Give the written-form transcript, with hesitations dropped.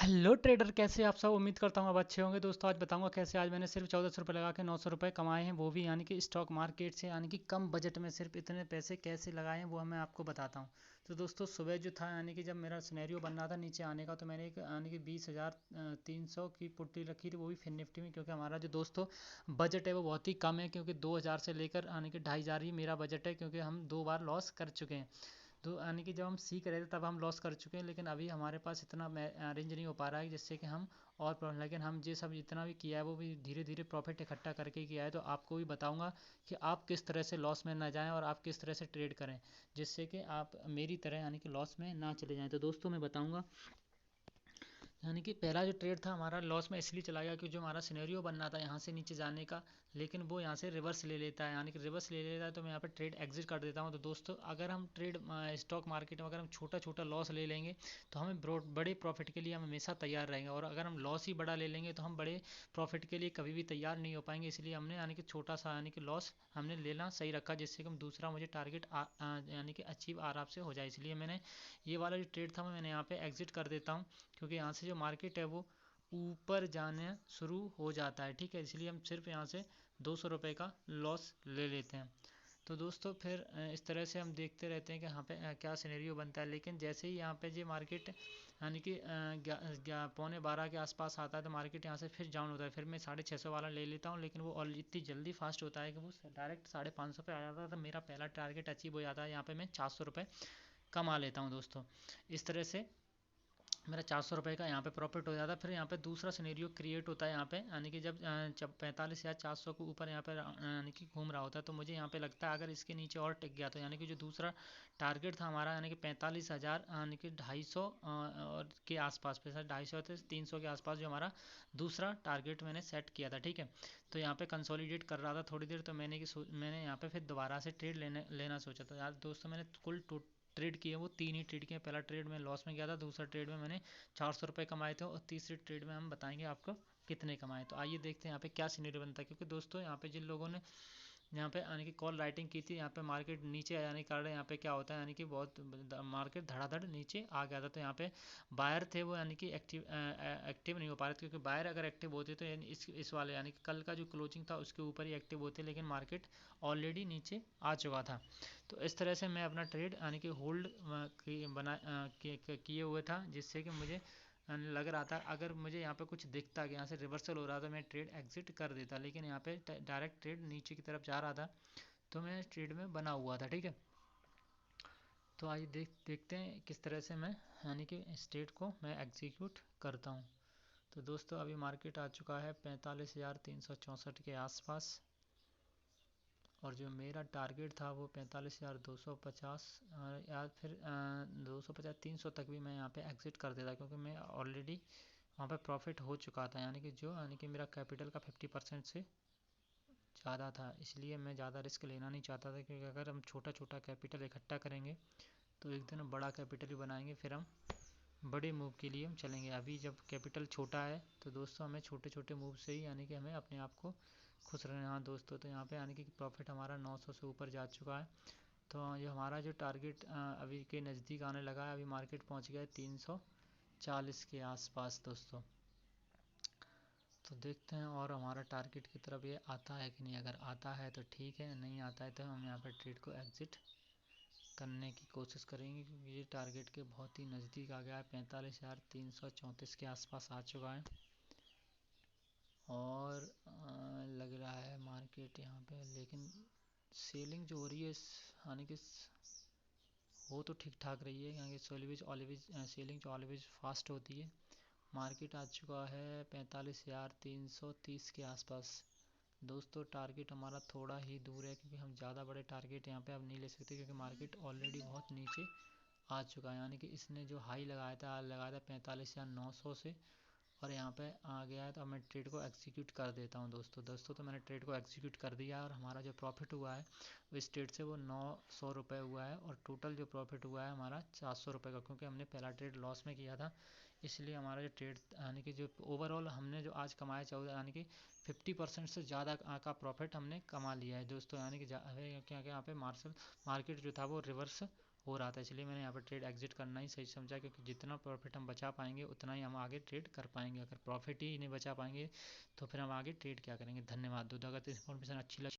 Hello trader, कैसे आप सब। उम्मीद करता हूँ आप अच्छे होंगे। दोस्तों आज बताऊंगा कैसे आज मैंने सिर्फ 1400 रुपये लगा के 900 रुपये कमाए हैं, वो भी यानी कि स्टॉक मार्केट से, यानी कि कम बजट में सिर्फ इतने पैसे कैसे लगाए हैं वो मैं आपको बताता हूँ। तो दोस्तों सुबह जो था, यानी कि जब मेरा सिनेरियो बन रहा था नीचे आने का, तो मैंने एक यानी कि 20,300 की पुट्टी रखी थी, वो भी फिन निफ्टी में, क्योंकि हमारा जो दोस्तों बजट है वो बहुत ही कम है, क्योंकि 2000 से लेकर यानी कि 2500 ही मेरा बजट है, क्योंकि हम 2 बार लॉस कर चुके हैं। तो यानी कि जब हम सीख रहे थे तब हम लॉस कर चुके हैं, लेकिन अभी हमारे पास इतना अरेंज नहीं हो पा रहा है जिससे कि हम और लेकिन हम ये सब जितना भी किया है वो भी धीरे धीरे प्रॉफिट इकट्ठा करके किया है। तो आपको भी बताऊंगा कि आप किस तरह से लॉस में ना जाएं और आप किस तरह से ट्रेड करें, जिससे कि आप मेरी तरह यानी कि लॉस में ना चले जाएं। तो दोस्तों मैं बताऊंगा, यानी कि पहला जो ट्रेड था हमारा लॉस में इसलिए चला गया क्योंकि जो हमारा सिनेरियो बन रहा था यहाँ से नीचे जाने का, लेकिन वो यहाँ से रिवर्स ले लेता है, यानी कि रिवर्स ले लेता है, तो मैं यहाँ पे ट्रेड एग्जिट कर देता हूँ। तो दोस्तों अगर हम ट्रेड स्टॉक मार्केट में अगर हम छोटा छोटा लॉस ले लेंगे तो हमें बड़े प्रॉफिट के लिए हम हमेशा तैयार रहेंगे, और अगर हम लॉस ही बड़ा ले लेंगे तो हम बड़े प्रॉफिट के लिए कभी भी तैयार नहीं हो पाएंगे। इसलिए हमने यानी कि छोटा सा यानी कि लॉस हमने लेना सही रखा, जिससे कि हम दूसरा मुझे टारगेट यानी कि अचीव आराम से हो जाए। इसलिए मैंने ये वाला जो ट्रेड था मैंने यहाँ पे एग्जिट कर देता हूँ, क्योंकि यहाँ से जो मार्केट है वो ऊपर जाने शुरू हो जाता है। ठीक है, इसलिए हम सिर्फ यहाँ से 200 रुपये का लॉस ले लेते हैं। तो दोस्तों फिर इस तरह से हम देखते रहते हैं कि यहाँ पे क्या सिनेरियो बनता है। लेकिन जैसे ही यहाँ पे ये मार्केट यानी कि 11:45 के आसपास आता है तो मार्केट यहाँ से फिर डाउन होता है, फिर मैं 650 वाला ले लेता हूँ, लेकिन वो और इतनी जल्दी फास्ट होता है कि वो डायरेक्ट 550 पे आ जाता है, तो मेरा पहला टारगेट अचीव हो जाता है। यहाँ पे मैं 400 रुपये कमा लेता हूँ दोस्तों। इस तरह से मेरा 400 रुपये का यहाँ पे प्रॉफिट हो जाता है। फिर यहाँ पे दूसरा सिनेरियो क्रिएट होता है यहाँ पे, यानी कि जब 45 या 400 के ऊपर यहाँ पे यानी कि घूम रहा होता है, तो मुझे यहाँ पे लगता है अगर इसके नीचे और टिक गया तो, यानी कि जो दूसरा टारगेट था हमारा यानी कि 45,000 यानी कि 250 और के आसपास, पैसा 250 से 300 के आसपास जो हमारा दूसरा टारगेट मैंने सेट किया था। ठीक है, तो यहाँ पे कंसोलिडेट कर रहा था थोड़ी देर, तो मैंने यहाँ पे फिर दोबारा से ट्रेड लेना सोचा। तो यार दोस्तों मैंने कुल ट्रेड किए वो 3 ही ट्रेड किए। पहला ट्रेड में लॉस में गया था, दूसरा ट्रेड में मैंने 400 रुपये कमाए थे, और तीसरे ट्रेड में हम बताएंगे आपको कितने कमाए। तो आइए देखते हैं यहाँ पे क्या सीनरी बनता है, क्योंकि दोस्तों यहाँ पे जिन लोगों ने यहाँ पे यानी कि कॉल राइटिंग की थी, यहाँ पे मार्केट नीचे आने के कारण यहाँ पे क्या होता है, यानी कि बहुत मार्केट धड़ाधड़ नीचे आ गया था। तो यहाँ पे बायर थे वो यानी कि एक्टिव नहीं हो पा रहे थे, क्योंकि बायर अगर एक्टिव होते तो यानी इस वाले यानी कि कल का जो क्लोजिंग था उसके ऊपर ही एक्टिव होते, लेकिन मार्केट ऑलरेडी नीचे आ चुका था। तो इस तरह से मैं अपना ट्रेड यानी कि होल्ड किए हुए था, जिससे कि मुझे लग रहा था अगर मुझे यहाँ पे कुछ दिखता कि यहाँ से रिवर्सल हो रहा तो मैं ट्रेड एग्जिट कर देता, लेकिन यहाँ पे डायरेक्ट ट्रेड नीचे की तरफ जा रहा था, तो मैं ट्रेड में बना हुआ था। ठीक है, तो आइए देखते हैं किस तरह से मैं यानी कि स्ट्रेट को मैं एग्जीक्यूट करता हूँ। तो दोस्तों अभी मार्केट आ चुका है 45,364 के आसपास, और जो मेरा टारगेट था वो 45,250 या फिर 250 300 तक भी मैं यहाँ पे एग्जिट कर देता, क्योंकि मैं ऑलरेडी वहाँ पे प्रॉफिट हो चुका था, यानी कि मेरा कैपिटल का 50% से ज़्यादा था। इसलिए मैं ज़्यादा रिस्क लेना नहीं चाहता था, क्योंकि अगर हम छोटा छोटा कैपिटल इकट्ठा करेंगे तो एक दिन बड़ा कैपिटल ही बनाएंगे, फिर हम बड़े मूव के लिए हम चलेंगे। अभी जब कैपिटल छोटा है तो दोस्तों हमें छोटे छोटे मूव से ही यानी कि हमें अपने आप को खुश रहना। हाँ दोस्तों, तो यहाँ पे यानी कि प्रॉफिट हमारा 900 से ऊपर जा चुका है। तो ये हमारा जो टारगेट अभी के नज़दीक आने लगा है, अभी मार्केट पहुँच गया है 340 के आसपास दोस्तों। तो देखते हैं और हमारा टारगेट की तरफ ये आता है कि नहीं। अगर आता है तो ठीक है, नहीं आता है तो हम यहाँ पर ट्रेड को एग्ज़िट करने की कोशिश करेंगे, क्योंकि ये टारगेट के बहुत ही नज़दीक आ गया है। 45,334 के आसपास आ चुका है, और लग रहा है मार्केट यहाँ पे, लेकिन सेलिंग जो हो रही है यानी कि वो तो ठीक ठाक रही है, यहाँ की ऑलवेज सेलिंग जो ऑलवेज फास्ट होती है। मार्केट आ चुका है 45,330 के आसपास। दोस्तों टारगेट हमारा थोड़ा ही दूर है, क्योंकि हम ज़्यादा बड़े टारगेट यहाँ पे अब नहीं ले सकते, क्योंकि मार्केट ऑलरेडी बहुत नीचे आ चुका है। यानी कि इसने जो हाई लगाया था 45,900 से, और यहाँ पे आ गया है, तो अब मैं ट्रेड को एग्जीक्यूट कर देता हूँ दोस्तों तो मैंने ट्रेड को एग्जीक्यूट कर दिया, और हमारा जो प्रॉफिट हुआ है वो इस ट्रेड से वो 900 रुपये हुआ है, और टोटल जो प्रॉफिट हुआ है हमारा 400 रुपये का, क्योंकि हमने पहला ट्रेड लॉस में किया था। इसलिए हमारा जो ट्रेड यानी कि जो ओवरऑल हमने जो आज कमाया 14 यानी कि 50% से ज़्यादा का प्रॉफिट हमने कमा लिया है दोस्तों। यानी कि क्योंकि यहाँ पे मार्केट जो था वो रिवर्स हो रहा था, इसलिए मैंने यहाँ पर ट्रेड एग्जिट करना ही सही समझा, क्योंकि जितना प्रॉफिट हम बचा पाएंगे उतना ही हम आगे ट्रेड कर पाएंगे। अगर प्रॉफिट ही नहीं बचा पाएंगे तो फिर हम आगे ट्रेड क्या करेंगे। धन्यवाद दोस्तों, अगर इन्फॉर्मेशन अच्छी लगी